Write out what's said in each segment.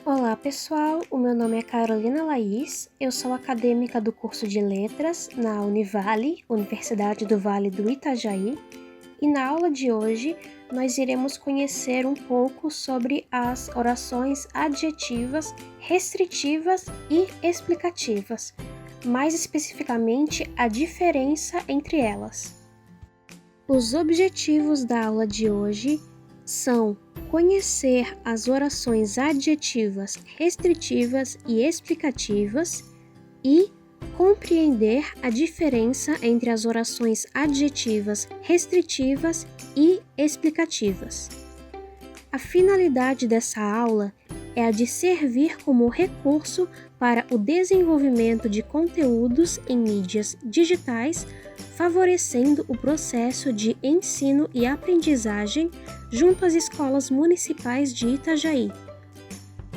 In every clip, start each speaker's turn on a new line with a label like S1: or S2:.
S1: Olá pessoal, o meu nome é Carolina Laís, eu sou acadêmica do curso de Letras na Univale, Universidade do Vale do Itajaí, e na aula de hoje nós iremos conhecer um pouco sobre as orações adjetivas, restritivas e explicativas, mais especificamente a diferença entre elas. Os objetivos da aula de hoje são conhecer as orações adjetivas, restritivas e explicativas e compreender a diferença entre as orações adjetivas, restritivas e explicativas. A finalidade dessa aula é a de servir como recurso para o desenvolvimento de conteúdos em mídias digitais, favorecendo o processo de ensino e aprendizagem junto às escolas municipais de Itajaí.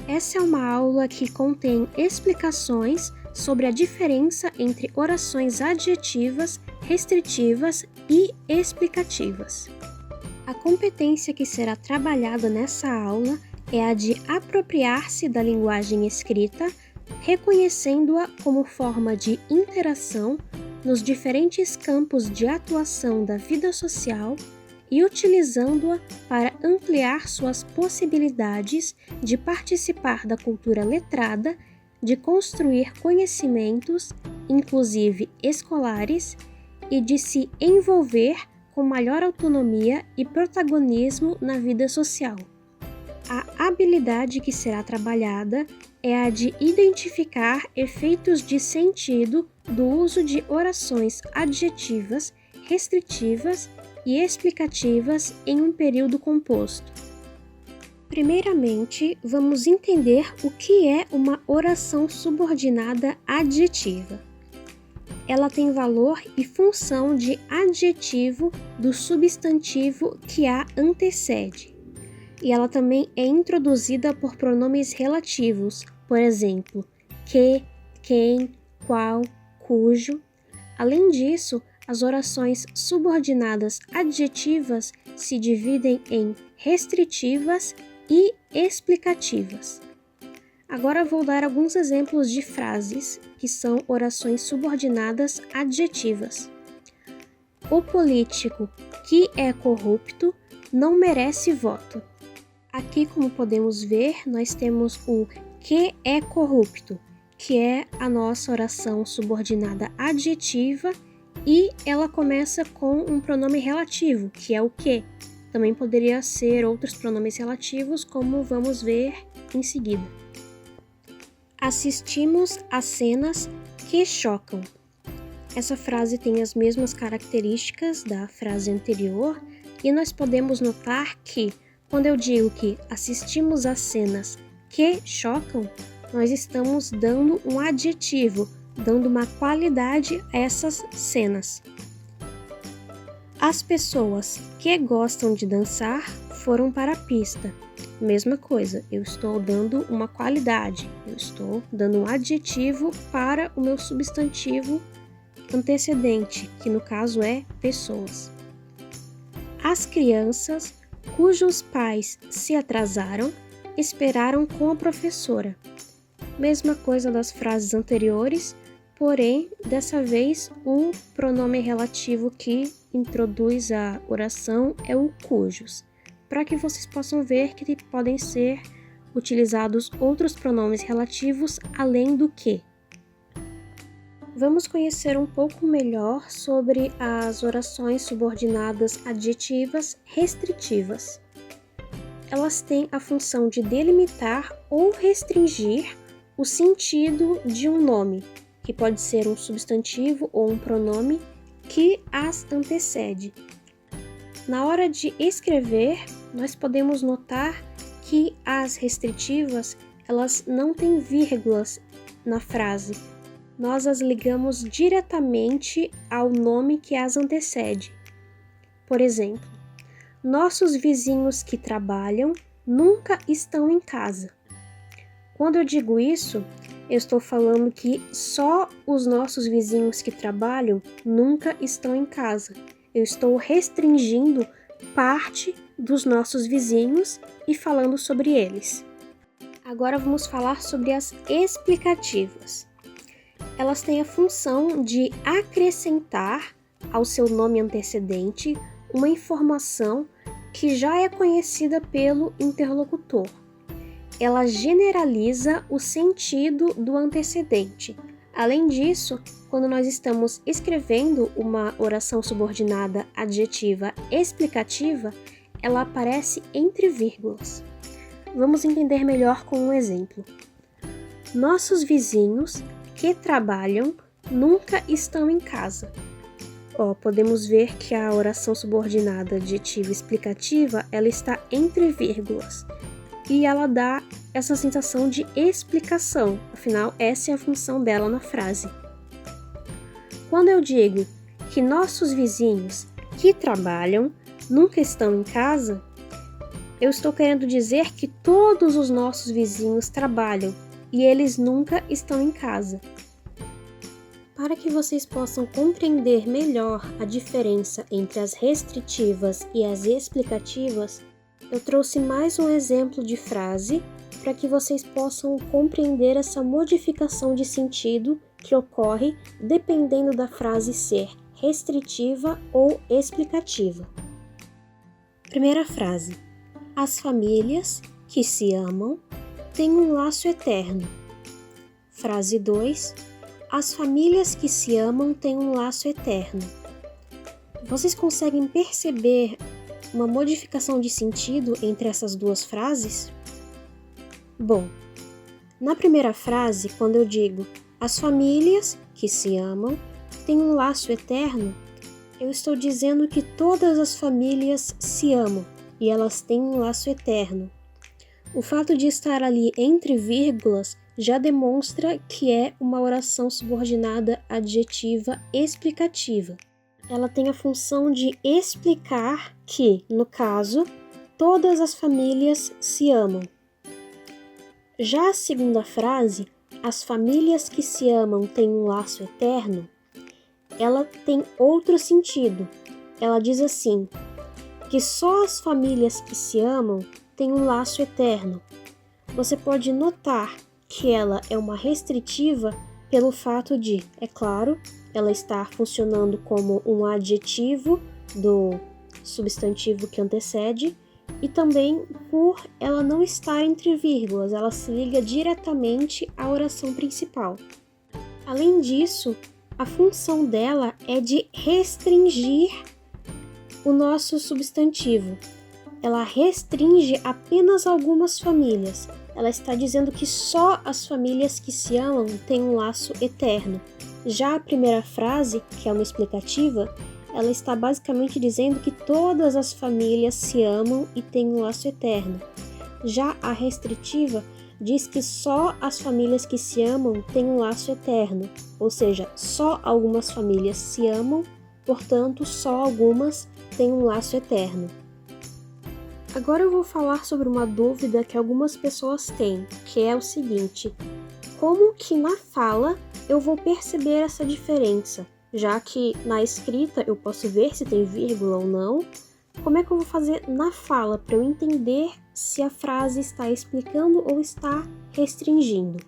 S1: Essa é uma aula que contém explicações sobre a diferença entre orações adjetivas, restritivas e explicativas. A competência que será trabalhada nessa aula é a de apropriar-se da linguagem escrita, reconhecendo-a como forma de interação nos diferentes campos de atuação da vida social e utilizando-a para ampliar suas possibilidades de participar da cultura letrada, de construir conhecimentos, inclusive escolares, e de se envolver com maior autonomia e protagonismo na vida social. A habilidade que será trabalhada é a de identificar efeitos de sentido do uso de orações adjetivas, restritivas e explicativas em um período composto. Primeiramente, vamos entender o que é uma oração subordinada adjetiva. Ela tem valor e função de adjetivo do substantivo que a antecede. E ela também é introduzida por pronomes relativos, por exemplo, que, quem, qual, cujo. Além disso, as orações subordinadas adjetivas se dividem em restritivas e explicativas. Agora vou dar alguns exemplos de frases que são orações subordinadas adjetivas. O político que é corrupto não merece voto. Aqui, como podemos ver, nós temos o que é corrupto, que é a nossa oração subordinada adjetiva, e ela começa com um pronome relativo, que é o que. Também poderia ser outros pronomes relativos, como vamos ver em seguida. Assistimos a cenas que chocam. Essa frase tem as mesmas características da frase anterior, e nós podemos notar que, quando eu digo que assistimos a cenas que chocam, nós estamos dando um adjetivo, dando uma qualidade a essas cenas. As pessoas que gostam de dançar foram para a pista. Mesma coisa, eu estou dando uma qualidade, eu estou dando um adjetivo para o meu substantivo antecedente, que no caso é pessoas. As crianças cujos pais se atrasaram esperaram com a professora. Mesma coisa das frases anteriores, porém, dessa vez, o pronome relativo que introduz a oração é o cujos, para que vocês possam ver que podem ser utilizados outros pronomes relativos além do que. Vamos conhecer um pouco melhor sobre as orações subordinadas adjetivas restritivas. Elas têm a função de delimitar ou restringir o sentido de um nome, que pode ser um substantivo ou um pronome, que as antecede. Na hora de escrever, nós podemos notar que as restritivas, elas não têm vírgulas na frase. Nós as ligamos diretamente ao nome que as antecede. Por exemplo, nossos vizinhos que trabalham nunca estão em casa. Quando eu digo isso, eu estou falando que só os nossos vizinhos que trabalham nunca estão em casa. Eu estou restringindo parte dos nossos vizinhos e falando sobre eles. Agora vamos falar sobre as explicativas. Elas têm a função de acrescentar ao seu nome antecedente uma informação que já é conhecida pelo interlocutor. Ela generaliza o sentido do antecedente. Além disso, quando nós estamos escrevendo uma oração subordinada adjetiva explicativa, ela aparece entre vírgulas. Vamos entender melhor com um exemplo. Nossos vizinhos que trabalham nunca estão em casa. Podemos ver que a oração subordinada adjetiva explicativa ela está entre vírgulas e ela dá essa sensação de explicação, afinal essa é a função dela na frase. Quando eu digo que nossos vizinhos que trabalham nunca estão em casa, eu estou querendo dizer que todos os nossos vizinhos trabalham e eles nunca estão em casa. Para que vocês possam compreender melhor a diferença entre as restritivas e as explicativas, eu trouxe mais um exemplo de frase para que vocês possam compreender essa modificação de sentido que ocorre dependendo da frase ser restritiva ou explicativa. Primeira frase: as famílias que se amam têm um laço eterno. Frase 2: as famílias que se amam têm um laço eterno. Vocês conseguem perceber uma modificação de sentido entre essas duas frases? Bom, na primeira frase, quando eu digo as famílias que se amam têm um laço eterno, eu estou dizendo que todas as famílias se amam e elas têm um laço eterno. O fato de estar ali entre vírgulas já demonstra que é uma oração subordinada adjetiva explicativa. Ela tem a função de explicar que, no caso, todas as famílias se amam. Já a segunda frase, as famílias que se amam têm um laço eterno, ela tem outro sentido. Ela diz assim, que só as famílias que se amam têm um laço eterno. Você pode notar que ela é uma restritiva pelo fato de, é claro, ela está funcionando como um adjetivo do substantivo que antecede e também por ela não estar entre vírgulas, ela se liga diretamente à oração principal. Além disso, a função dela é de restringir o nosso substantivo. Ela restringe apenas algumas famílias. Ela está dizendo que só as famílias que se amam têm um laço eterno. Já a primeira frase, que é uma explicativa, ela está basicamente dizendo que todas as famílias se amam e têm um laço eterno. Já a restritiva diz que só as famílias que se amam têm um laço eterno, ou seja, só algumas famílias se amam, portanto, só algumas têm um laço eterno. Agora eu vou falar sobre uma dúvida que algumas pessoas têm, que é o seguinte: como que na fala eu vou perceber essa diferença? Já que na escrita eu posso ver se tem vírgula ou não, como é que eu vou fazer na fala para eu entender se a frase está explicando ou está restringindo?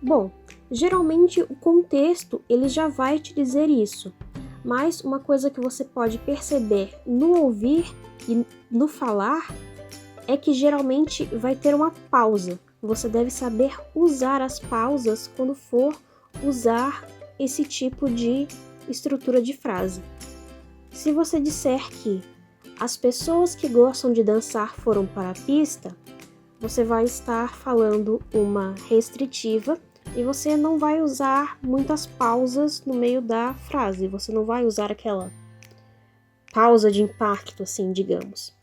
S1: Bom, geralmente o contexto ele já vai te dizer isso, mas uma coisa que você pode perceber no ouvir e no falar é que geralmente vai ter uma pausa. Você deve saber usar as pausas quando for usar esse tipo de estrutura de frase. Se você disser que as pessoas que gostam de dançar foram para a pista, você vai estar falando uma restritiva e você não vai usar muitas pausas no meio da frase. Você não vai usar aquela pausa de impacto, assim, digamos.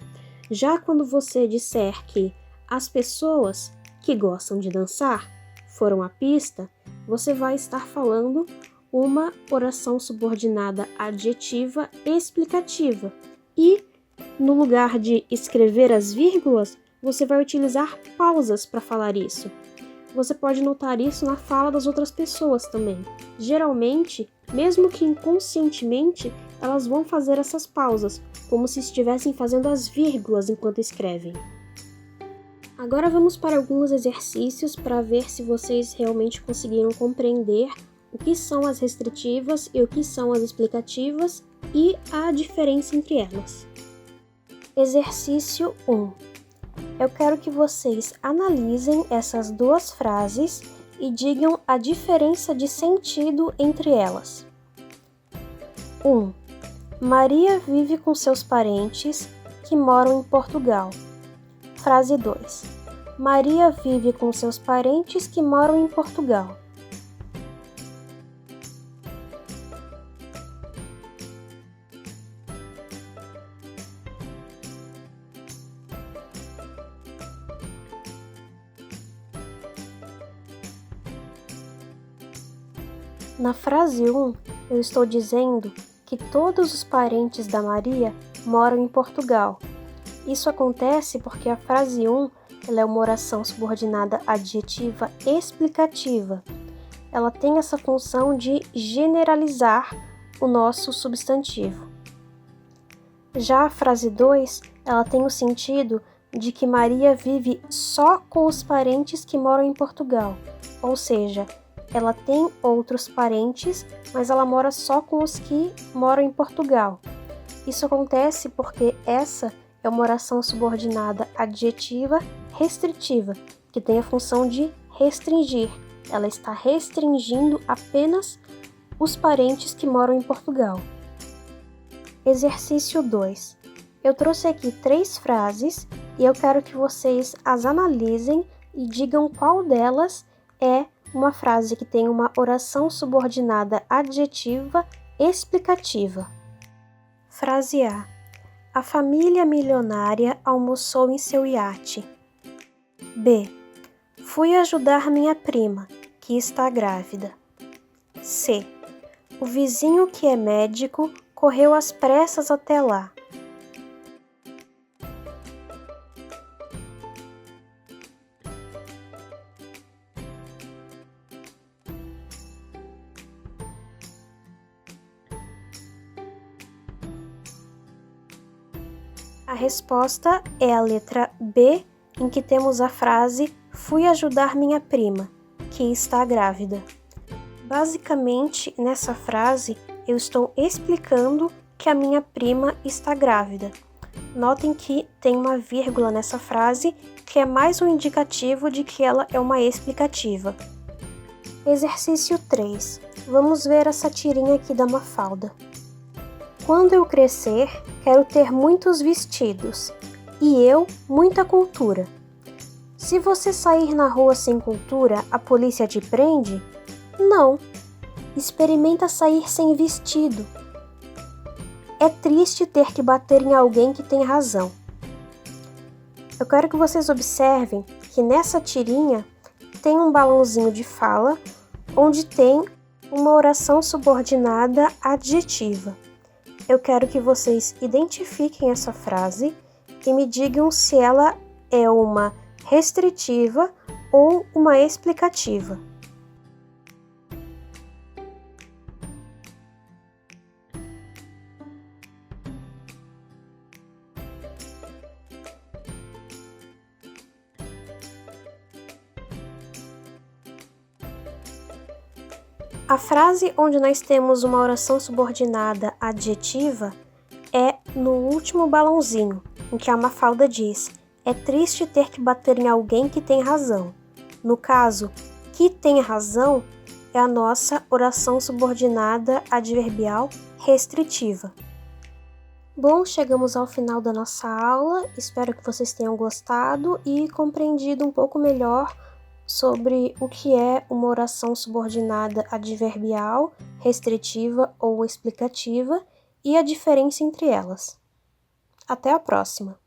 S1: Já quando você disser que as pessoas que gostam de dançar foram à pista, você vai estar falando uma oração subordinada adjetiva explicativa. E, no lugar de escrever as vírgulas, você vai utilizar pausas para falar isso. Você pode notar isso na fala das outras pessoas também. Geralmente, mesmo que inconscientemente, elas vão fazer essas pausas, como se estivessem fazendo as vírgulas enquanto escrevem. Agora vamos para alguns exercícios para ver se vocês realmente conseguiram compreender o que são as restritivas e o que são as explicativas e a diferença entre elas. Exercício 1. Eu quero que vocês analisem essas duas frases e digam a diferença de sentido entre elas. 1. Maria vive com seus parentes que moram em Portugal. Frase 2. Maria vive com seus parentes que moram em Portugal. Na frase 1, eu estou dizendo que todos os parentes da Maria moram em Portugal. Isso acontece porque a frase 1 ela é uma oração subordinada adjetiva explicativa. Ela tem essa função de generalizar o nosso substantivo. Já a frase 2, ela tem o sentido de que Maria vive só com os parentes que moram em Portugal, ou seja, ela tem outros parentes, mas ela mora só com os que moram em Portugal. Isso acontece porque essa é uma oração subordinada adjetiva restritiva, que tem a função de restringir. Ela está restringindo apenas os parentes que moram em Portugal. Exercício 2. Eu trouxe aqui 3 frases e eu quero que vocês as analisem e digam qual delas é uma frase que tem uma oração subordinada adjetiva explicativa. Frase A. A família milionária almoçou em seu iate. B. Fui ajudar minha prima, que está grávida. C. O vizinho que é médico correu às pressas até lá. A resposta é a letra B, em que temos a frase "Fui ajudar minha prima, que está grávida". Basicamente, nessa frase, eu estou explicando que a minha prima está grávida. Notem que tem uma vírgula nessa frase, que é mais um indicativo de que ela é uma explicativa. Exercício 3. Vamos ver essa tirinha aqui da Mafalda. Quando eu crescer, quero ter muitos vestidos, e eu, muita cultura. Se você sair na rua sem cultura, a polícia te prende? Não. Experimenta sair sem vestido. É triste ter que bater em alguém que tem razão. Eu quero que vocês observem que nessa tirinha tem um balãozinho de fala, onde tem uma oração subordinada adjetiva. Eu quero que vocês identifiquem essa frase e me digam se ela é uma restritiva ou uma explicativa. A frase onde nós temos uma oração subordinada adjetiva é no último balãozinho, em que a Mafalda diz: é triste ter que bater em alguém que tem razão. No caso, que tem razão é a nossa oração subordinada adverbial restritiva. Bom, chegamos ao final da nossa aula, espero que vocês tenham gostado e compreendido um pouco melhor sobre o que é uma oração subordinada adverbial, restritiva ou explicativa e a diferença entre elas. Até a próxima!